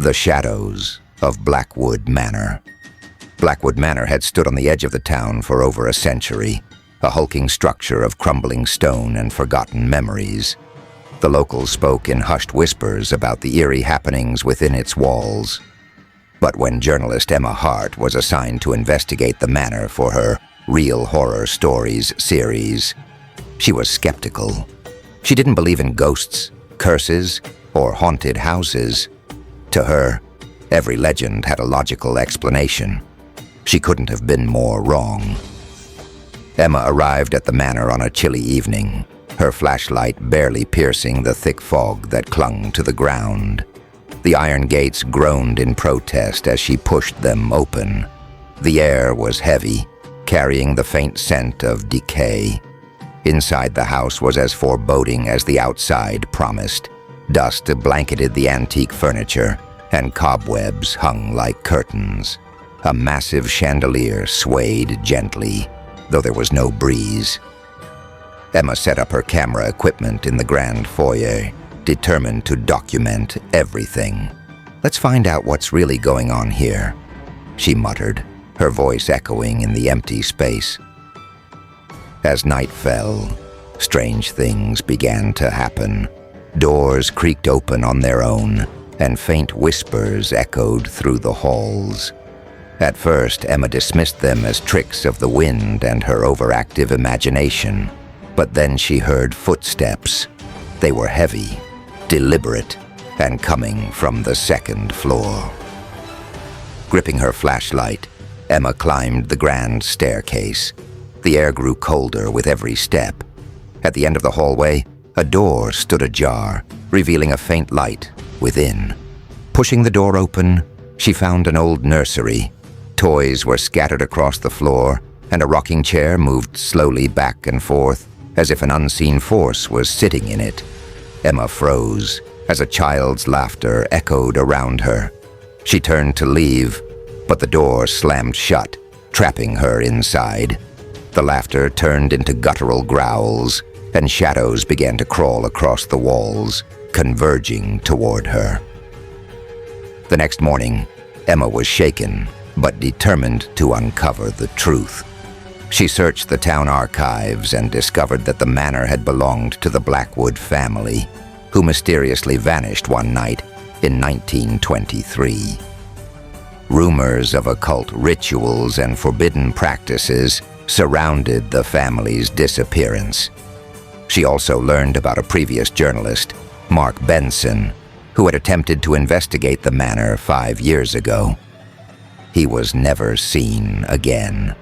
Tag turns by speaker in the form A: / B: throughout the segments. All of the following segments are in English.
A: The shadows of Blackwood Manor. Blackwood Manor had stood on the edge of the town for over a century, a hulking structure of crumbling stone and forgotten memories. The locals spoke in hushed whispers about the eerie happenings within its walls. But when journalist Emma Hart was assigned to investigate the manor for her Real Horror Stories series, she was skeptical. She didn't believe in ghosts, curses, or haunted houses. To her, every legend had a logical explanation. She couldn't have been more wrong. Emma arrived at the manor on a chilly evening, her flashlight barely piercing the thick fog that clung to the ground. The iron gates groaned in protest as she pushed them open. The air was heavy, carrying the faint scent of decay. Inside the house was as foreboding as the outside promised. Dust blanketed the antique furniture, and cobwebs hung like curtains. A massive chandelier swayed gently, though there was no breeze. Emma set up her camera equipment in the grand foyer, determined to document everything. "Let's find out what's really going on here," she muttered, her voice echoing in the empty space. As night fell, strange things began to happen. Doors creaked open on their own, and faint whispers echoed through the halls. At first, Emma dismissed them as tricks of the wind and her overactive imagination. But then she heard footsteps. They were heavy, deliberate, and coming from the second floor. Gripping her flashlight, Emma climbed the grand staircase. The air grew colder with every step. At the end of the hallway, a door stood ajar, revealing a faint light within. Pushing the door open, she found an old nursery. Toys were scattered across the floor, and a rocking chair moved slowly back and forth, as if an unseen force was sitting in it. Emma froze as a child's laughter echoed around her. She turned to leave, but the door slammed shut, trapping her inside. The laughter turned into guttural growls, and shadows began to crawl across the walls, converging toward her. The next morning, Emma was shaken, but determined to uncover the truth. She searched the town archives and discovered that the manor had belonged to the Blackwood family, who mysteriously vanished one night in 1923. Rumors of occult rituals and forbidden practices surrounded the family's disappearance. She also learned about a previous journalist, Mark Benson, who had attempted to investigate the manor 5 years ago. He was never seen again.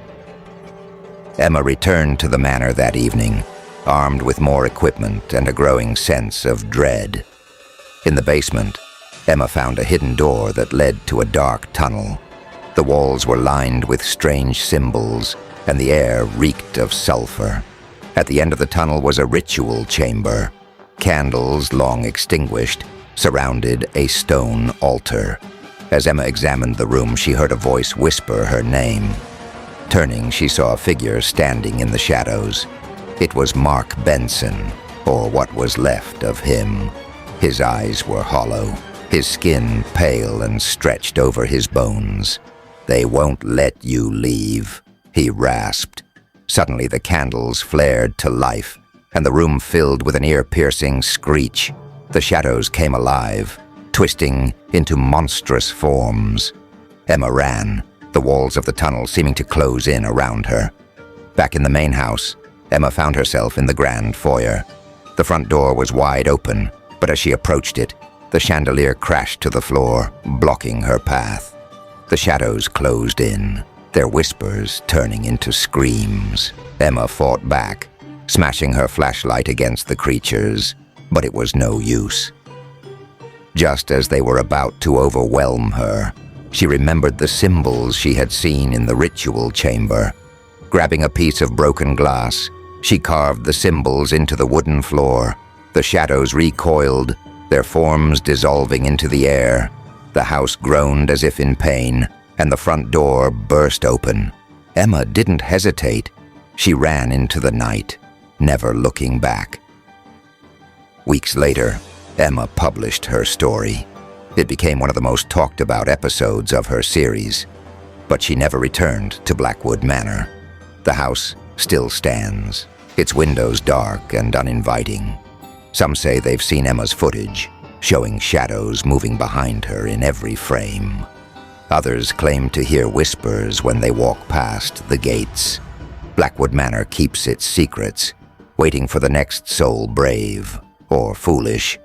A: Emma returned to the manor that evening, armed with more equipment and a growing sense of dread. In the basement, Emma found a hidden door that led to a dark tunnel. The walls were lined with strange symbols, and the air reeked of sulfur. At the end of the tunnel was a ritual chamber. Candles, long extinguished, surrounded a stone altar. As Emma examined the room, she heard a voice whisper her name. Turning, she saw a figure standing in the shadows. It was Mark Benson, or what was left of him. His eyes were hollow, his skin pale and stretched over his bones. "They won't let you leave," he rasped. Suddenly the candles flared to life, and the room filled with an ear-piercing screech. The shadows came alive, twisting into monstrous forms. Emma ran, the walls of the tunnel seeming to close in around her. Back in the main house, Emma found herself in the grand foyer. The front door was wide open, but as she approached it, the chandelier crashed to the floor, blocking her path. The shadows closed in, their whispers turning into screams. Emma fought back, smashing her flashlight against the creatures, but it was no use. Just as they were about to overwhelm her, she remembered the symbols she had seen in the ritual chamber. Grabbing a piece of broken glass, she carved the symbols into the wooden floor. The shadows recoiled, their forms dissolving into the air. The house groaned as if in pain, and the front door burst open. Emma didn't hesitate. She ran into the night, never looking back. Weeks later, Emma published her story. It became one of the most talked about episodes of her series. But she never returned to Blackwood Manor. The house still stands, its windows dark and uninviting. Some say they've seen Emma's footage, showing shadows moving behind her in every frame. Others claim to hear whispers when they walk past the gates. Blackwood Manor keeps its secrets, waiting for the next soul brave, or foolish,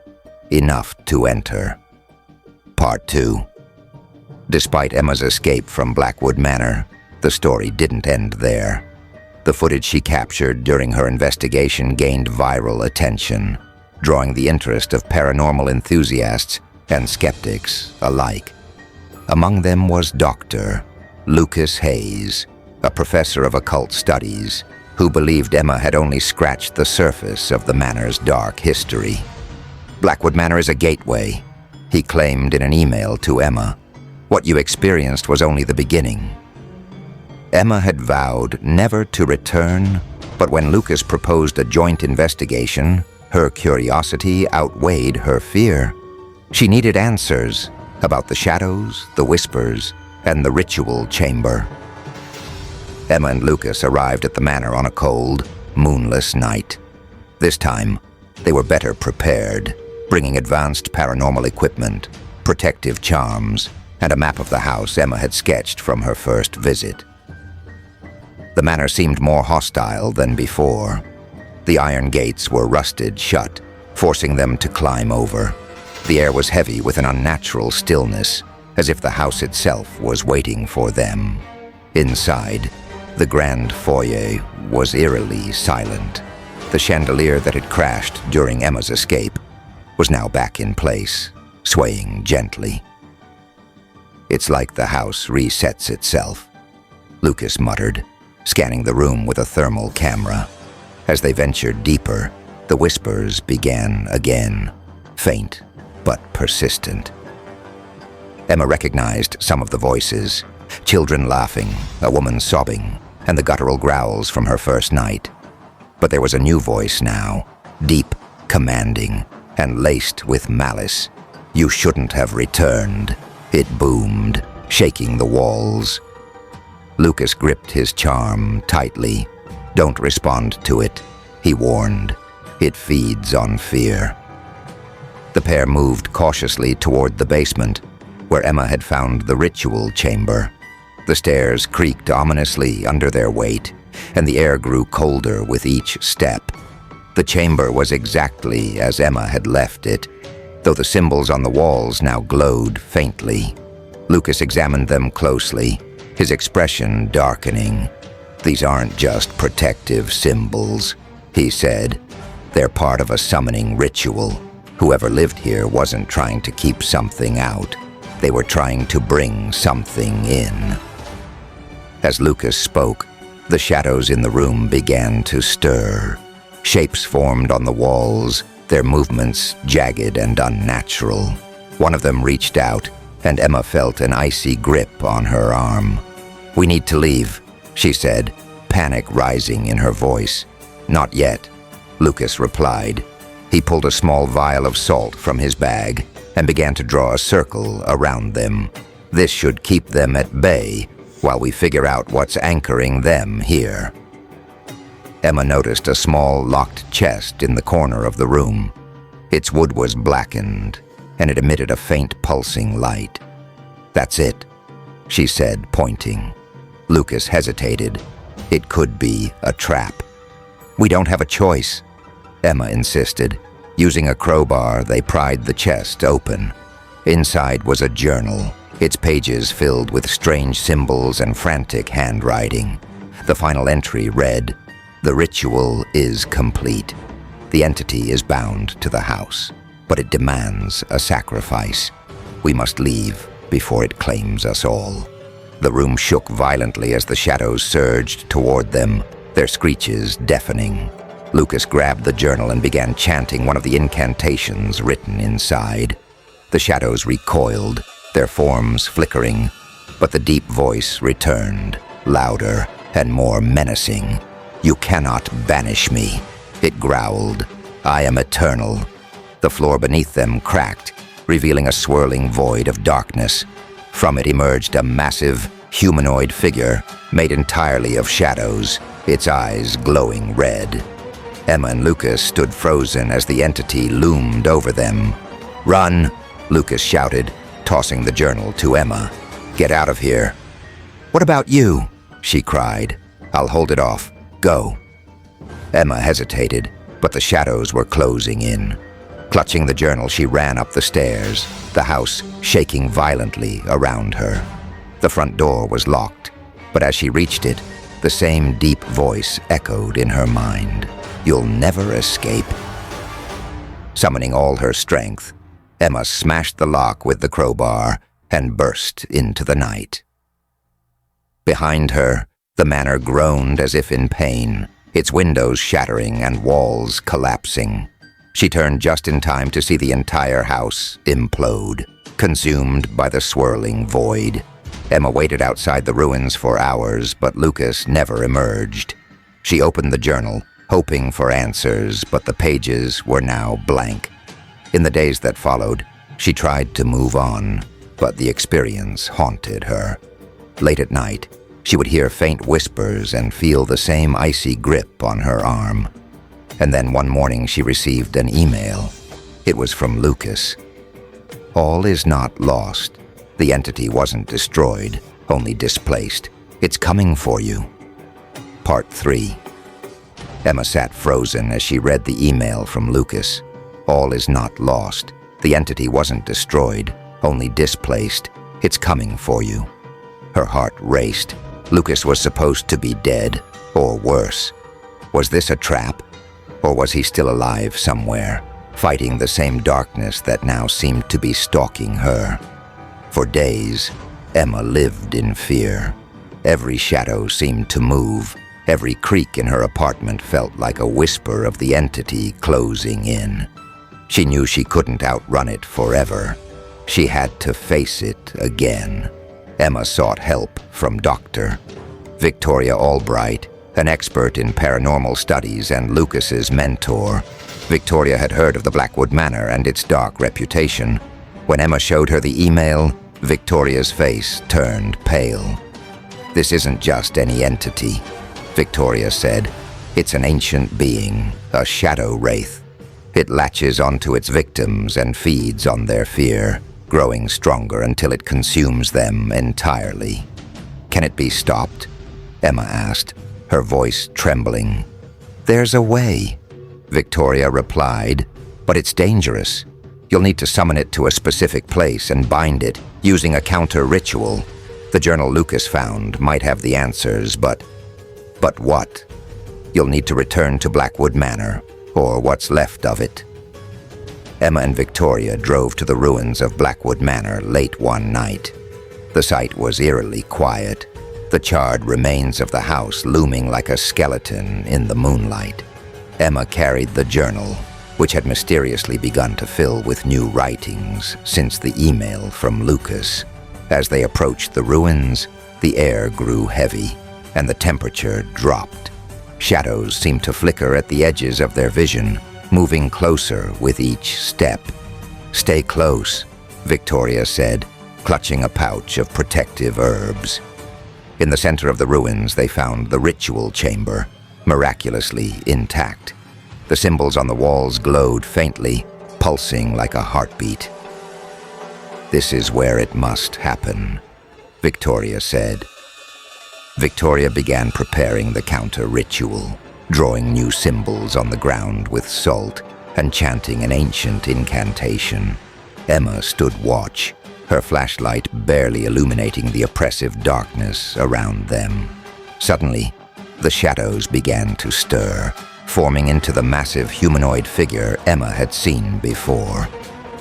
A: enough to enter. Part 2. Despite Emma's escape from Blackwood Manor, the story didn't end there. The footage she captured during her investigation gained viral attention, drawing the interest of paranormal enthusiasts and skeptics alike. Among them was Dr. Lucas Hayes, a professor of occult studies, who believed Emma had only scratched the surface of the manor's dark history. Blackwood Manor is a gateway, he claimed in an email to Emma. What you experienced was only the beginning. Emma had vowed never to return, but when Lucas proposed a joint investigation, her curiosity outweighed her fear. She needed answers about the shadows, the whispers, and the ritual chamber. Emma and Lucas arrived at the manor on a cold, moonless night. This time, they were better prepared, bringing advanced paranormal equipment, protective charms, and a map of the house Emma had sketched from her first visit. The manor seemed more hostile than before. The iron gates were rusted shut, forcing them to climb over. The air was heavy with an unnatural stillness, as if the house itself was waiting for them. Inside, the grand foyer was eerily silent. The chandelier that had crashed during Emma's escape was now back in place, swaying gently. "It's like the house resets itself," Lucas muttered, scanning the room with a thermal camera. As they ventured deeper, the whispers began again, faint but persistent. Emma recognized some of the voices: children laughing, a woman sobbing, and the guttural growls from her first night. But there was a new voice now, deep, commanding, and laced with malice. "You shouldn't have returned," it boomed, shaking the walls. Lucas gripped his charm tightly. "Don't respond to it," he warned. "It feeds on fear." The pair moved cautiously toward the basement, where Emma had found the ritual chamber. The stairs creaked ominously under their weight, and the air grew colder with each step. The chamber was exactly as Emma had left it, though the symbols on the walls now glowed faintly. Lucas examined them closely, his expression darkening. "These aren't just protective symbols," he said. "They're part of a summoning ritual. Whoever lived here wasn't trying to keep something out. They were trying to bring something in." As Lucas spoke, the shadows in the room began to stir. Shapes formed on the walls, their movements jagged and unnatural. One of them reached out, and Emma felt an icy grip on her arm. "We need to leave," she said, panic rising in her voice. "Not yet," Lucas replied. He pulled a small vial of salt from his bag and began to draw a circle around them. "This should keep them at bay while we figure out what's anchoring them here." Emma noticed a small locked chest in the corner of the room. Its wood was blackened, and it emitted a faint pulsing light. "That's it," she said, pointing. Lucas hesitated. "It could be a trap." "We don't have a choice," Emma insisted. Using a crowbar, they pried the chest open. Inside was a journal, its pages filled with strange symbols and frantic handwriting. The final entry read, "The ritual is complete. The entity is bound to the house, but it demands a sacrifice. We must leave before it claims us all." The room shook violently as the shadows surged toward them, their screeches deafening. Lucas grabbed the journal and began chanting one of the incantations written inside. The shadows recoiled, their forms flickering, but the deep voice returned, louder and more menacing. "You cannot banish me," it growled. "I am eternal." The floor beneath them cracked, revealing a swirling void of darkness. From it emerged a massive, humanoid figure made entirely of shadows, its eyes glowing red. Emma and Lucas stood frozen as the entity loomed over them. "Run!" Lucas shouted, tossing the journal to Emma. "Get out of here." "What about you?" she cried. "I'll hold it off. Go." Emma hesitated, but the shadows were closing in. Clutching the journal, she ran up the stairs, the house shaking violently around her. The front door was locked, but as she reached it, the same deep voice echoed in her mind. "You'll never escape." Summoning all her strength, Emma smashed the lock with the crowbar and burst into the night. Behind her, the manor groaned as if in pain, its windows shattering and walls collapsing. She turned just in time to see the entire house implode, consumed by the swirling void. Emma waited outside the ruins for hours, but Lucas never emerged. She opened the journal, hoping for answers, but the pages were now blank. In the days that followed, she tried to move on, but the experience haunted her. Late at night, she would hear faint whispers and feel the same icy grip on her arm. And then one morning she received an email. It was from Lucas. "All is not lost. The entity wasn't destroyed, only displaced. It's coming for you." Part 3. Emma sat frozen as she read the email from Lucas. "All is not lost. The entity wasn't destroyed, only displaced. It's coming for you." Her heart raced. Lucas was supposed to be dead, or worse. Was this a trap? Or was he still alive somewhere, fighting the same darkness that now seemed to be stalking her? For days, Emma lived in fear. Every shadow seemed to move. Every creak in her apartment felt like a whisper of the entity closing in. She knew she couldn't outrun it forever. She had to face it again. Emma sought help from Dr. Victoria Albright, an expert in paranormal studies and Lucas's mentor. Victoria had heard of the Blackwood Manor and its dark reputation. When Emma showed her the email, Victoria's face turned pale. "This isn't just any entity," Victoria said. "It's an ancient being, a shadow wraith. It latches onto its victims and feeds on their fear, growing stronger until it consumes them entirely." "Can it be stopped?" Emma asked, her voice trembling. "There's a way," Victoria replied, "but it's dangerous. You'll need to summon it to a specific place and bind it using a counter-ritual. The journal Lucas found might have the answers, but what? You'll need to return to Blackwood Manor, or what's left of it." Emma and Victoria drove to the ruins of Blackwood Manor late one night. The site was eerily quiet, the charred remains of the house looming like a skeleton in the moonlight. Emma carried the journal, which had mysteriously begun to fill with new writings since the email from Lucas. As they approached the ruins, the air grew heavy, and the temperature dropped. Shadows seemed to flicker at the edges of their vision, moving closer with each step. "Stay close," Victoria said, clutching a pouch of protective herbs. In the center of the ruins, they found the ritual chamber, miraculously intact. The symbols on the walls glowed faintly, pulsing like a heartbeat. "This is where it must happen," Victoria said. Victoria began preparing the counter-ritual, drawing new symbols on the ground with salt and chanting an ancient incantation. Emma stood watch, her flashlight barely illuminating the oppressive darkness around them. Suddenly, the shadows began to stir, forming into the massive humanoid figure Emma had seen before.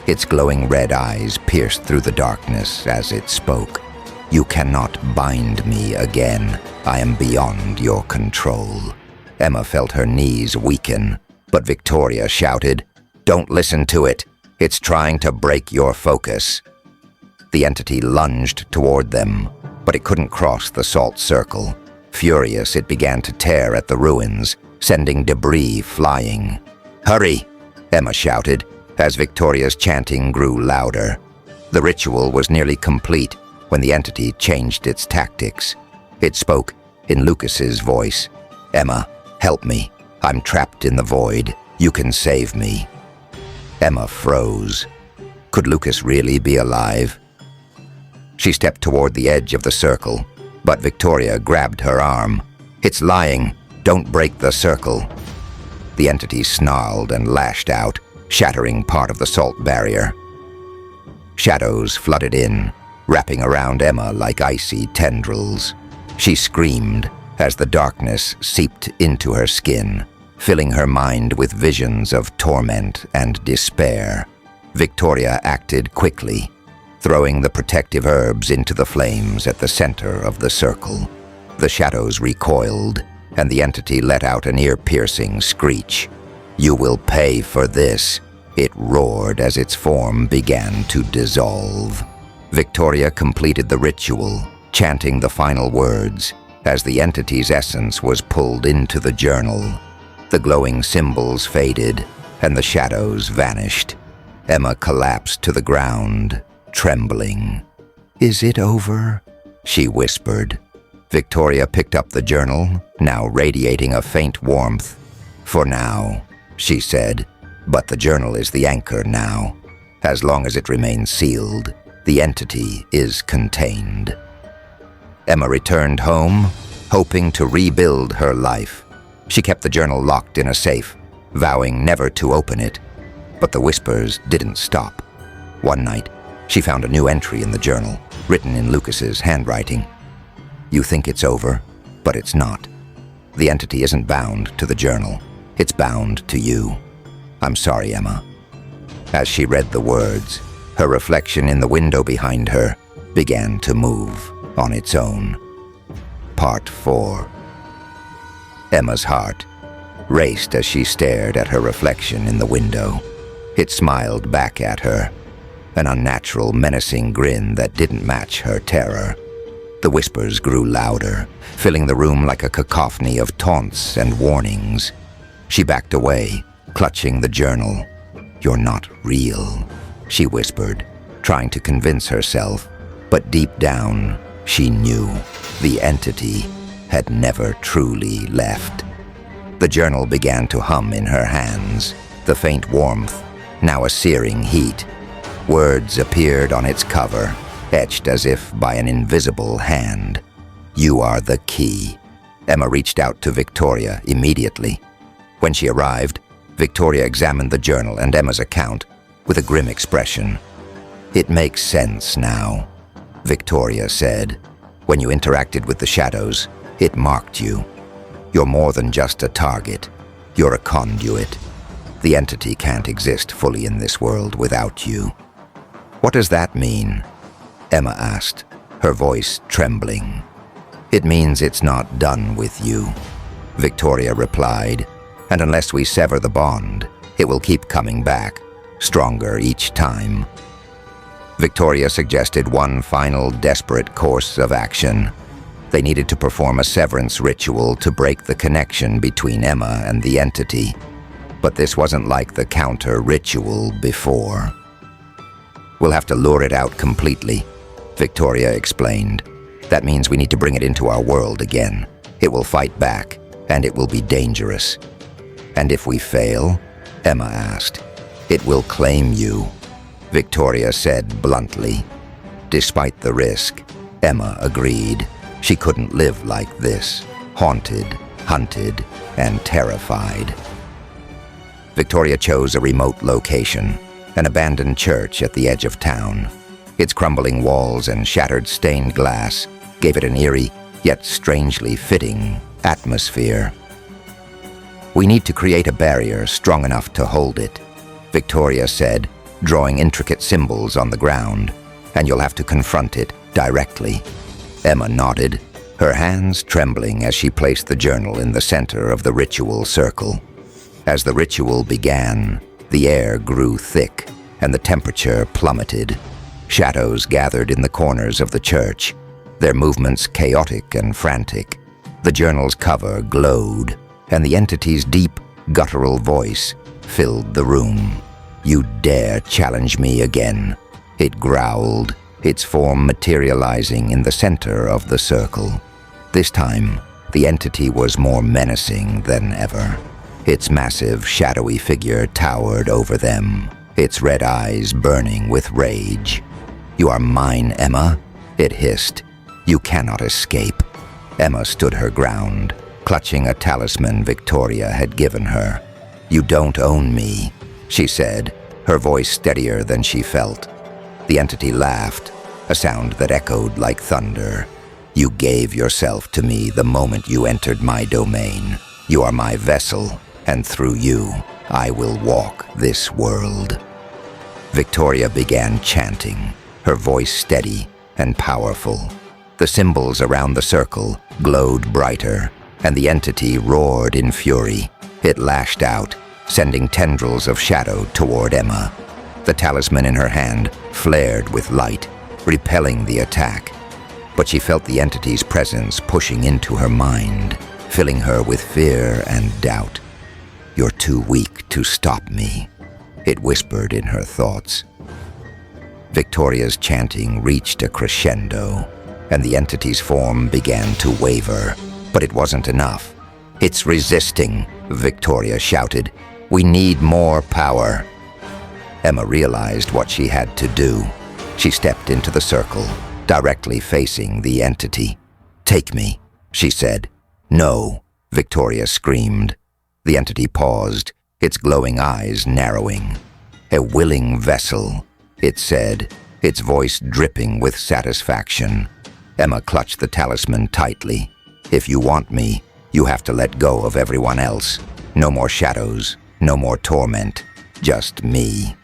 A: Its glowing red eyes pierced through the darkness as it spoke. "You cannot bind me again. I am beyond your control." Emma felt her knees weaken, but Victoria shouted, "Don't listen to it. It's trying to break your focus." The entity lunged toward them, but it couldn't cross the salt circle. Furious, it began to tear at the ruins, sending debris flying. "Hurry!" Emma shouted. as Victoria's chanting grew louder. The ritual was nearly complete when the entity changed its tactics. It spoke in Lucas's voice. "Emma, help me. I'm trapped in the void. You can save me." Emma froze. Could Lucas really be alive? She stepped toward the edge of the circle, but Victoria grabbed her arm. "It's lying. Don't break the circle." The entity snarled and lashed out, shattering part of the salt barrier. Shadows flooded in, wrapping around Emma like icy tendrils. She screamed as the darkness seeped into her skin, filling her mind with visions of torment and despair. Victoria acted quickly, throwing the protective herbs into the flames at the center of the circle. The shadows recoiled, and the entity let out an ear-piercing screech. "You will pay for this," it roared as its form began to dissolve. Victoria completed the ritual, chanting the final words, as the entity's essence was pulled into the journal. The glowing symbols faded, and the shadows vanished. Emma collapsed to the ground, trembling. "Is it over?" she whispered. Victoria picked up the journal, now radiating a faint warmth. "For now," she said, "but the journal is the anchor now. As long as it remains sealed, the entity is contained." Emma returned home, hoping to rebuild her life. She kept the journal locked in a safe, vowing never to open it. But the whispers didn't stop. One night, she found a new entry in the journal, written in Lucas's handwriting. "You think it's over, but it's not. The entity isn't bound to the journal. It's bound to you. I'm sorry, Emma." As she read the words, her reflection in the window behind her began to move on its own. Part 4. Emma's heart raced as she stared at her reflection in the window. It smiled back at her, an unnatural, menacing grin that didn't match her terror. The whispers grew louder, filling the room like a cacophony of taunts and warnings. She backed away, clutching the journal. "You're not real," she whispered, trying to convince herself, but deep down, she knew the entity had never truly left. The journal began to hum in her hands, the faint warmth, now a searing heat. Words appeared on its cover, etched as if by an invisible hand. "You are the key." Emma reached out to Victoria immediately. When she arrived, Victoria examined the journal and Emma's account with a grim expression. "It makes sense now," Victoria said. "When you interacted with the shadows, it marked you. You're more than just a target. You're a conduit. The entity can't exist fully in this world without you." "What does that mean?" Emma asked, her voice trembling. "It means it's not done with you," Victoria replied, "and unless we sever the bond, it will keep coming back, stronger each time." Victoria suggested one final desperate course of action. They needed to perform a severance ritual to break the connection between Emma and the entity. But this wasn't like the counter-ritual before. "We'll have to lure it out completely," Victoria explained. "That means we need to bring it into our world again. It will fight back, and it will be dangerous." "And if we fail?" Emma asked. "It will claim you," Victoria said bluntly. Despite the risk, Emma agreed. She couldn't live like this, haunted, hunted, and terrified. Victoria chose a remote location, an abandoned church at the edge of town. Its crumbling walls and shattered stained glass gave it an eerie, yet strangely fitting, atmosphere. "We need to create a barrier strong enough to hold it," Victoria said, drawing intricate symbols on the ground, "and you'll have to confront it directly." Emma nodded, her hands trembling as she placed the journal in the center of the ritual circle. As the ritual began, the air grew thick and the temperature plummeted. Shadows gathered in the corners of the church, their movements chaotic and frantic. The journal's cover glowed, and the entity's deep, guttural voice filled the room. "You dare challenge me again?" It growled, its form materializing in the center of the circle. This time, the entity was more menacing than ever. Its massive, shadowy figure towered over them, its red eyes burning with rage. "You are mine, Emma," it hissed. "You cannot escape." Emma stood her ground, clutching a talisman Victoria had given her. "You don't own me," she said, her voice steadier than she felt. The entity laughed, a sound that echoed like thunder. "You gave yourself to me the moment you entered my domain. You are my vessel, and through you, I will walk this world." Victoria began chanting, her voice steady and powerful. The symbols around the circle glowed brighter, and the entity roared in fury. It lashed out, sending tendrils of shadow toward Emma. The talisman in her hand flared with light, repelling the attack. But she felt the entity's presence pushing into her mind, filling her with fear and doubt. "You're too weak to stop me," it whispered in her thoughts. Victoria's chanting reached a crescendo, and the entity's form began to waver. But it wasn't enough. "It's resisting," Victoria shouted. "We need more power." Emma realized what she had to do. She stepped into the circle, directly facing the entity. "Take me," she said. "No," Victoria screamed. The entity paused, its glowing eyes narrowing. "A willing vessel," it said, its voice dripping with satisfaction. Emma clutched the talisman tightly. "If you want me, you have to let go of everyone else. No more shadows, no more torment, just me."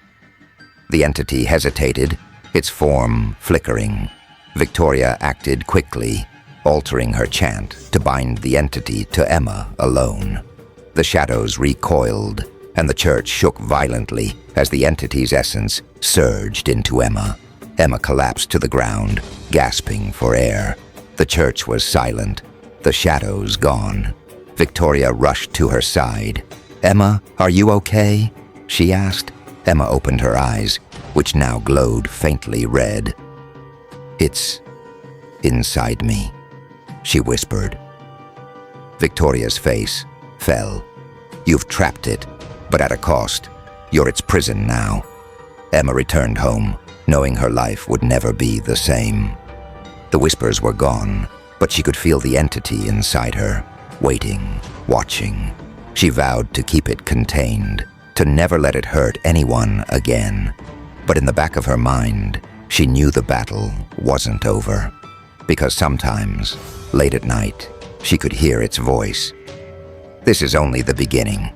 A: The entity hesitated, its form flickering. Victoria acted quickly, altering her chant to bind the entity to Emma alone. The shadows recoiled, and the church shook violently as the entity's essence surged into Emma. Emma collapsed to the ground, gasping for air. The church was silent, the shadows gone. Victoria rushed to her side. "Emma, are you okay?" she asked. Emma opened her eyes, which now glowed faintly red. "It's inside me," she whispered. Victoria's face fell. "You've trapped it, but at a cost. You're its prison now." Emma returned home, knowing her life would never be the same. The whispers were gone, but she could feel the entity inside her, waiting, watching. She vowed to keep it contained, to never let it hurt anyone again. But in the back of her mind, she knew the battle wasn't over. Because sometimes, late at night, she could hear its voice. "This is only the beginning.